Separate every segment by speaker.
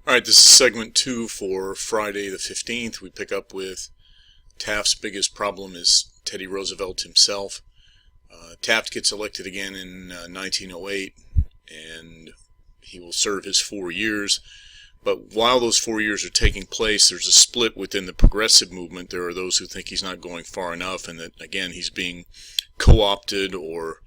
Speaker 1: Alright, this is segment 2 for Friday the 15th. We pick up with Taft's biggest problem is Teddy Roosevelt himself. Taft gets elected again in 1908, and he will serve his 4 years. But while those 4 years are taking place, there's a split within the progressive movement. There are those who think he's not going far enough, and that, again, he's being co-opted or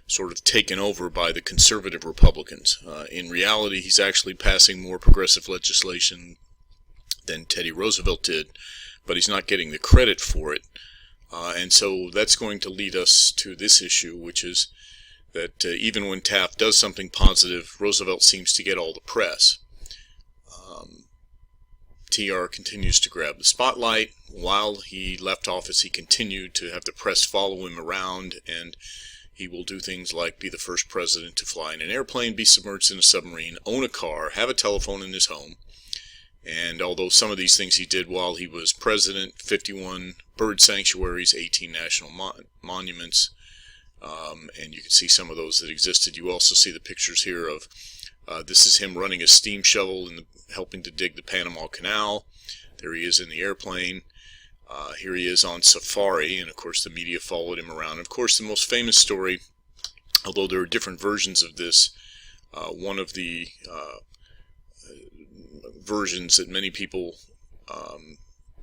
Speaker 1: sort of taken over by the conservative Republicans. In reality, he's actually passing more progressive legislation than Teddy Roosevelt did, but he's not getting the credit for it. And so that's going to lead us to this issue, which is that even when Taft does something positive, Roosevelt seems to get all the press. TR continues to grab the spotlight. While he left office, he continued to have the press follow him around, and he will do things like be the first president to fly in an airplane, be submerged in a submarine, own a car, have a telephone in his home. And although some of these things he did while he was president, 51 bird sanctuaries, 18 national monuments, and you can see some of those that existed. You also see the pictures here of, this is him running a steam shovel and helping to dig the Panama Canal. There he is in the airplane. Here he is on safari, and of course the media followed him around. Of course, the most famous story, although there are different versions of this, one of the versions that many people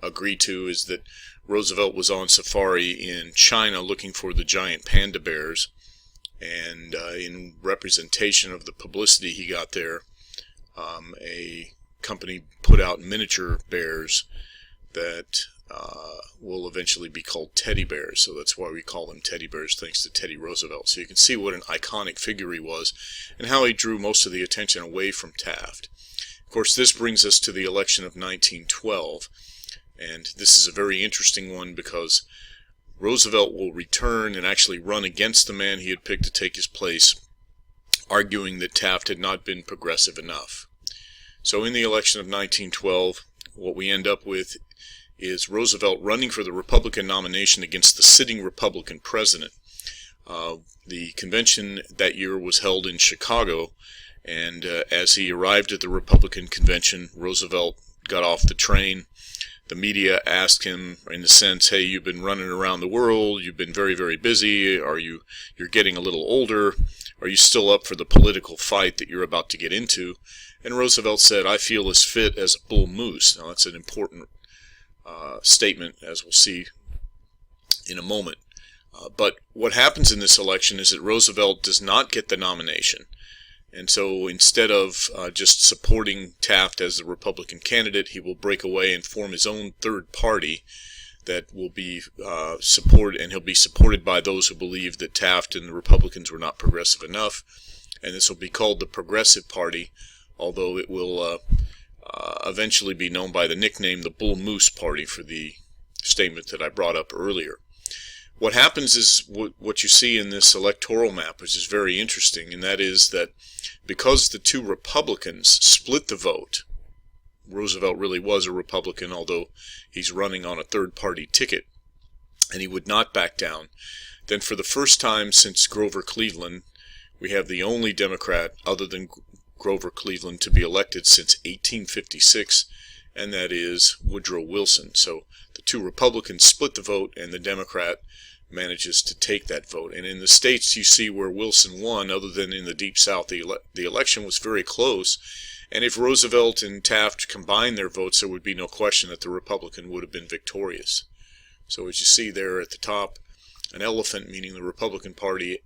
Speaker 1: agree to is that Roosevelt was on safari in China looking for the giant panda bears, and in representation of the publicity he got there, a company put out miniature bears that will eventually be called teddy bears. So that's why we call them teddy bears, thanks to Teddy Roosevelt. So you can see what an iconic figure he was and how he drew most of the attention away from Taft. Of course, this brings us to the election of 1912, and this is a very interesting one because Roosevelt will return and actually run against the man he had picked to take his place, arguing that Taft had not been progressive enough. So in the election of 1912, what we end up with is Roosevelt running for the Republican nomination against the sitting Republican president. The convention that year was held in Chicago, and as he arrived at the Republican convention, Roosevelt got off the train. The media asked him, in the sense, hey, you've been running around the world, you've been very, very busy, you're getting a little older, are you still up for the political fight that you're about to get into? And Roosevelt said, I feel as fit as a bull moose. Now that's an important statement, as we'll see in a moment. But what happens in this election is that Roosevelt does not get the nomination. And so instead of just supporting Taft as the Republican candidate, he will break away and form his own third party that will be supported, and he'll be supported by those who believe that Taft and the Republicans were not progressive enough. And this will be called the Progressive Party, although it will eventually be known by the nickname the Bull Moose Party for the statement that I brought up earlier. What happens is what you see in this electoral map, which is very interesting, and that is that because the two Republicans split the vote, Roosevelt really was a Republican, although he's running on a third-party ticket, and he would not back down, then for the first time since Grover Cleveland, we have the only Democrat other than Grover Cleveland to be elected since 1856, and that is Woodrow Wilson. So the two Republicans split the vote, and the Democrat manages to take that vote. And in the states you see where Wilson won, other than in the Deep South, the election was very close. And if Roosevelt and Taft combined their votes, there would be no question that the Republican would have been victorious. So as you see there at the top, an elephant, meaning the Republican Party,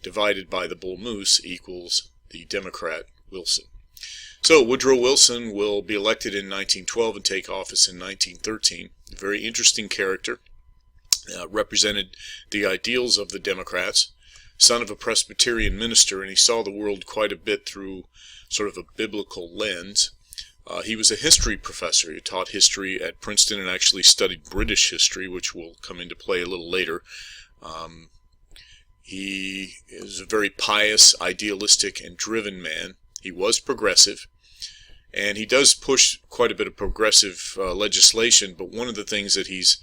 Speaker 1: divided by the bull moose equals the Democrat Wilson. So Woodrow Wilson will be elected in 1912 and take office in 1913. A very interesting character. Represented the ideals of the Democrats, son of a Presbyterian minister, and he saw the world quite a bit through sort of a biblical lens. He was a history professor. He taught history at Princeton and actually studied British history, which will come into play a little later. He is a very pious, idealistic, and driven man. He was progressive, and he does push quite a bit of progressive legislation, but one of the things that he's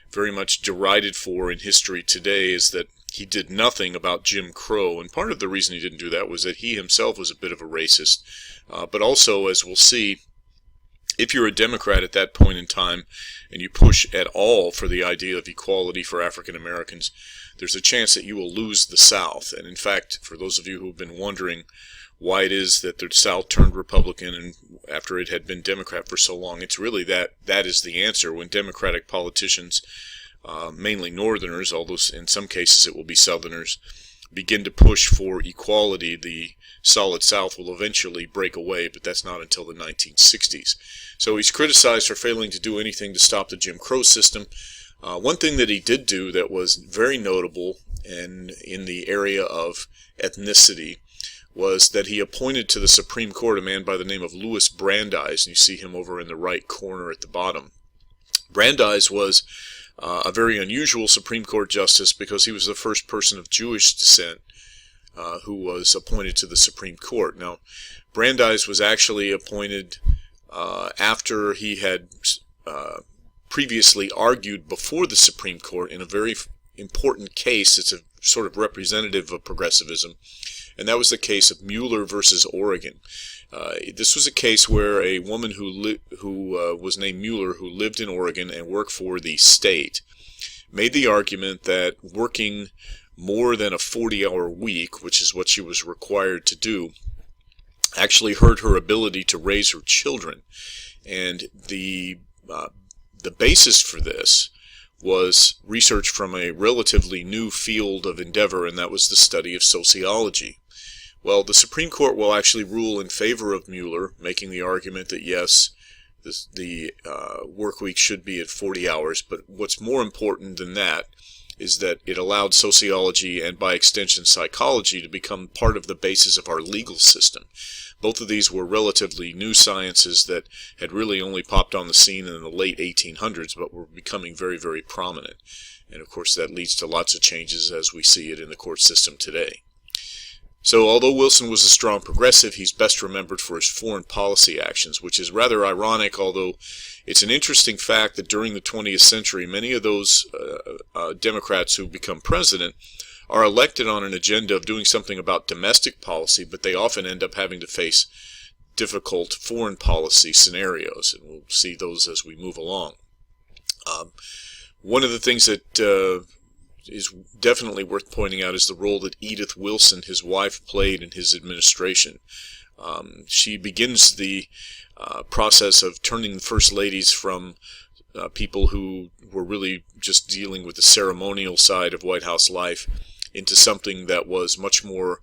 Speaker 1: very much derided for in history today is that he did nothing about Jim Crow, and part of the reason he didn't do that was that he himself was a bit of a racist, but also, as we'll see, If you're a Democrat at that point in time and you push at all for the idea of equality for African Americans, there's a chance that you will lose the South. And in fact, for those of you who've been wondering why it is that the South turned Republican and after it had been Democrat for so long, it's really that is the answer. When Democratic politicians, mainly Northerners, although in some cases it will be Southerners, begin to push for equality, the Solid South will eventually break away, but that's not until the 1960s. So he's criticized for failing to do anything to stop the Jim Crow system. One thing that he did do that was very notable and in the area of ethnicity was that he appointed to the Supreme Court a man by the name of Louis Brandeis, and you see him over in the right corner at the bottom. Brandeis was a very unusual Supreme Court justice because he was the first person of Jewish descent who was appointed to the Supreme Court. Now, Brandeis was actually appointed after he had previously argued before the Supreme Court in a very important case. It's a sort of representative of progressivism, and that was the case of Mueller versus Oregon. This was a case where a woman who was named Mueller, who lived in Oregon and worked for the state, made the argument that working more than a 40-hour week, which is what she was required to do, actually hurt her ability to raise her children. And the basis for this was research from a relatively new field of endeavor, and that was the study of sociology. Well, the Supreme Court will actually rule in favor of Mueller, making the argument that yes, the work week should be at 40 hours, but what's more important than that is that it allowed sociology and by extension psychology to become part of the basis of our legal system. Both of these were relatively new sciences that had really only popped on the scene in the late 1800s, but were becoming very, very prominent. And of course that leads to lots of changes as we see it in the court system today. So although Wilson was a strong progressive, he's best remembered for his foreign policy actions, which is rather ironic, although it's an interesting fact that during the 20th century, many of those Democrats who become president are elected on an agenda of doing something about domestic policy, but they often end up having to face difficult foreign policy scenarios, and we'll see those as we move along. One of the things that is definitely worth pointing out is the role that Edith Wilson, his wife, played in his administration. She begins the process of turning the first ladies from people who were really just dealing with the ceremonial side of White House life into something that was much more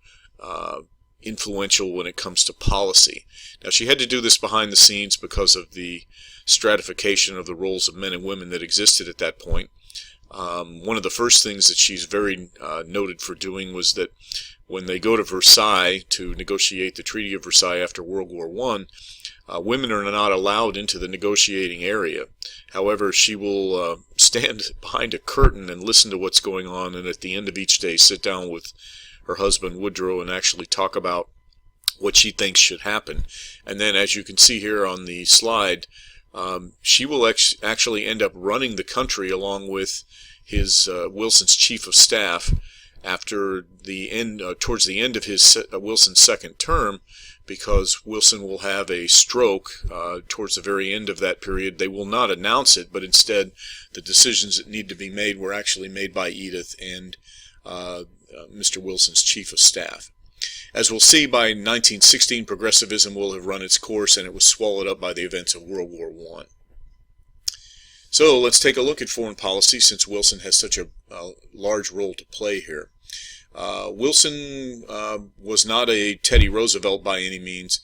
Speaker 1: influential when it comes to policy. Now, she had to do this behind the scenes because of the stratification of the roles of men and women that existed at that point. One of the first things that she's very noted for doing was that when they go to Versailles to negotiate the Treaty of Versailles after World War I, women are not allowed into the negotiating area. However, she will stand behind a curtain and listen to what's going on, and at the end of each day sit down with her husband Woodrow and actually talk about what she thinks should happen. And then, as you can see here on the slide, she will actually end up running the country along with his Wilson's chief of staff after the end, towards the end of his Wilson's second term, because Wilson will have a stroke towards the very end of that period. They will not announce it, but instead the decisions that need to be made were actually made by Edith and Mr. Wilson's chief of staff. As we'll see, by 1916, progressivism will have run its course, and it was swallowed up by the events of World War I. So let's take a look at foreign policy, since Wilson has such a large role to play here. Wilson was not a Teddy Roosevelt by any means,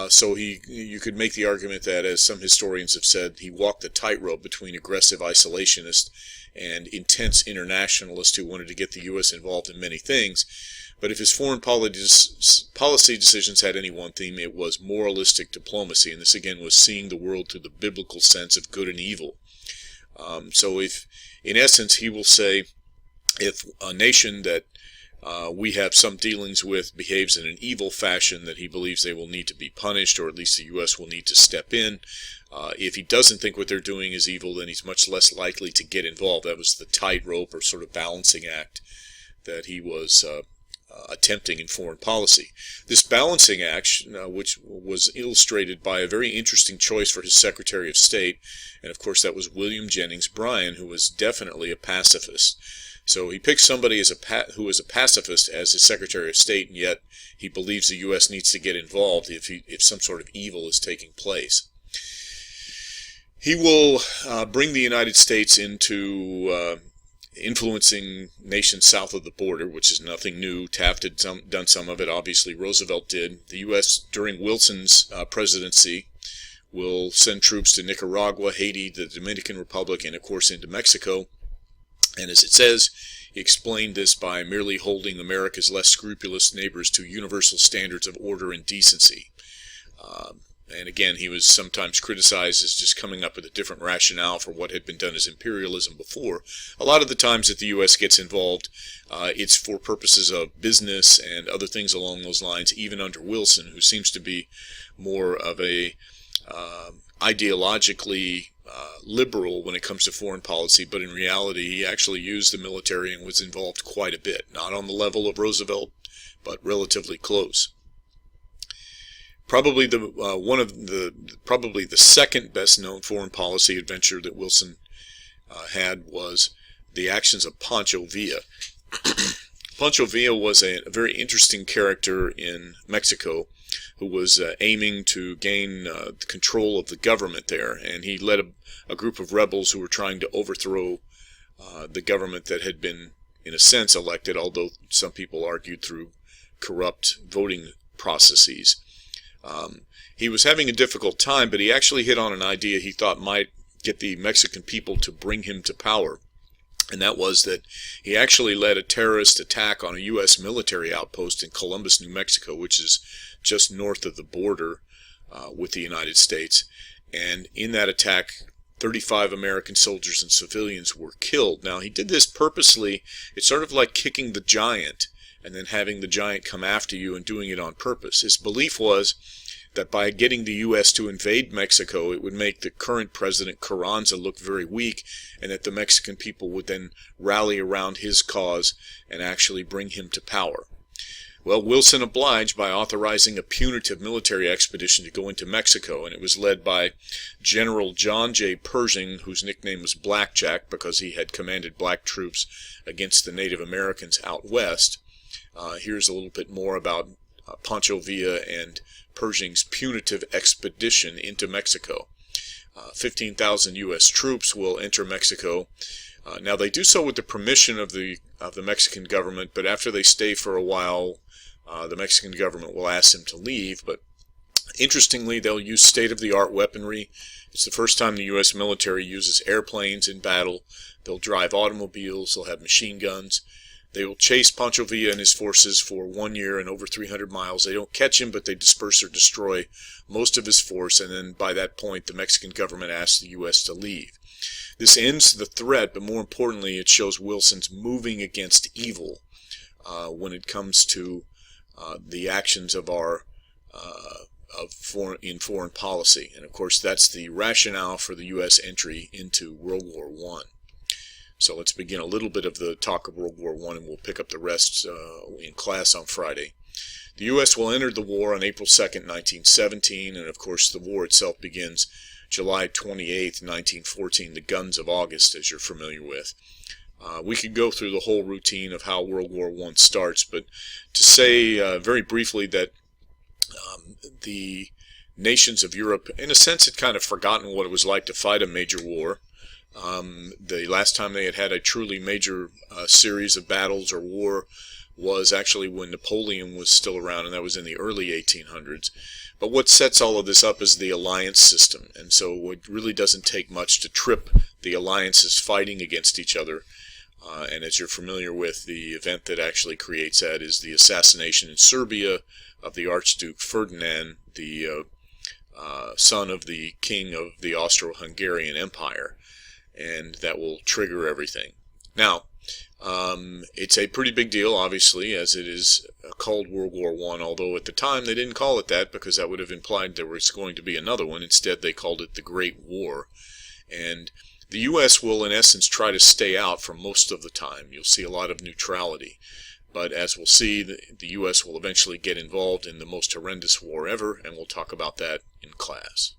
Speaker 1: so you could make the argument that, as some historians have said, he walked the tightrope between aggressive isolationist and intense internationalist who wanted to get the U.S. involved in many things. But if his foreign policy decisions had any one theme, it was moralistic diplomacy, and this again was seeing the world through the biblical sense of good and evil. So if, in essence, he will say, if a nation that we have some dealings with behaves in an evil fashion, that he believes they will need to be punished, or at least the U.S. will need to step in. If he doesn't think what they're doing is evil, then he's much less likely to get involved. That was the tightrope or sort of balancing act that he was attempting in foreign policy. This balancing act, which was illustrated by a very interesting choice for his Secretary of State, and of course that was William Jennings Bryan, who was definitely a pacifist. So he picked somebody who is a pacifist as his Secretary of State, and yet he believes the U.S. needs to get involved if some sort of evil is taking place. He will bring the United States into influencing nations south of the border, which is nothing new. Taft had done some of it. Obviously, Roosevelt did. The U.S. during Wilson's presidency will send troops to Nicaragua, Haiti, the Dominican Republic, and of course into Mexico. And as it says, he explained this by merely holding America's less scrupulous neighbors to universal standards of order and decency. And again, he was sometimes criticized as just coming up with a different rationale for what had been done as imperialism before. A lot of the times that the U.S. gets involved, it's for purposes of business and other things along those lines, even under Wilson, who seems to be more of a ideologically liberal when it comes to foreign policy, but in reality he actually used the military and was involved quite a bit. Not on the level of Roosevelt, but relatively close. Probably the second best known foreign policy adventure that Wilson had was the actions of Pancho Villa. Pancho Villa was a very interesting character in Mexico who was aiming to gain the control of the government there, and he led a group of rebels who were trying to overthrow the government that had been, in a sense, elected, although some people argued through corrupt voting processes. He was having a difficult time, but he actually hit on an idea he thought might get the Mexican people to bring him to power. And that was that he actually led a terrorist attack on a U.S. military outpost in Columbus, New Mexico, which is just north of the border with the United States. And in that attack, 35 American soldiers and civilians were killed. Now, he did this purposely. It's sort of like kicking the giant and then having the giant come after you and doing it on purpose. His belief was that by getting the U.S. to invade Mexico, it would make the current president Carranza look very weak, and that the Mexican people would then rally around his cause and actually bring him to power. Well, Wilson obliged by authorizing a punitive military expedition to go into Mexico, and it was led by General John J. Pershing, whose nickname was Blackjack because he had commanded black troops against the Native Americans out west. Here's a little bit more about Pancho Villa and Pershing's punitive expedition into Mexico. 15,000 U.S. troops will enter Mexico. Now they do so with the permission of the Mexican government, but after they stay for a while, the Mexican government will ask them to leave. But interestingly, they'll use state-of-the-art weaponry. It's the first time the U.S. military uses airplanes in battle. They'll drive automobiles. They'll have machine guns. They will chase Pancho Villa and his forces for 1 year and over 300 miles. They don't catch him, but they disperse or destroy most of his force, and then by that point, the Mexican government asks the U.S. to leave. This ends the threat, but more importantly, it shows Wilson's moving against evil when it comes to the actions of in foreign policy. And of course, that's the rationale for the U.S. entry into World War I. So let's begin a little bit of the talk of World War I, and we'll pick up the rest in class on Friday. The U.S. will enter the war on April 2nd, 1917, and of course the war itself begins July 28th, 1914, the Guns of August, as you're familiar with. We could go through the whole routine of how World War I starts, but to say very briefly that the nations of Europe, in a sense, had kind of forgotten what it was like to fight a major war. The last time they had a truly major series of battles or war was actually when Napoleon was still around, and that was in the early 1800s. But what sets all of this up is the alliance system, and so it really doesn't take much to trip the alliances fighting against each other. And as you're familiar with, the event that actually creates that is the assassination in Serbia of the Archduke Ferdinand, the son of the king of the Austro-Hungarian Empire. And that will trigger everything. Now, it's a pretty big deal, obviously, as it is called World War I, although at the time they didn't call it that because that would have implied there was going to be another one. Instead, they called it the Great War. And the U.S. will, in essence, try to stay out for most of the time. You'll see a lot of neutrality. But as we'll see, the U.S. will eventually get involved in the most horrendous war ever, and we'll talk about that in class.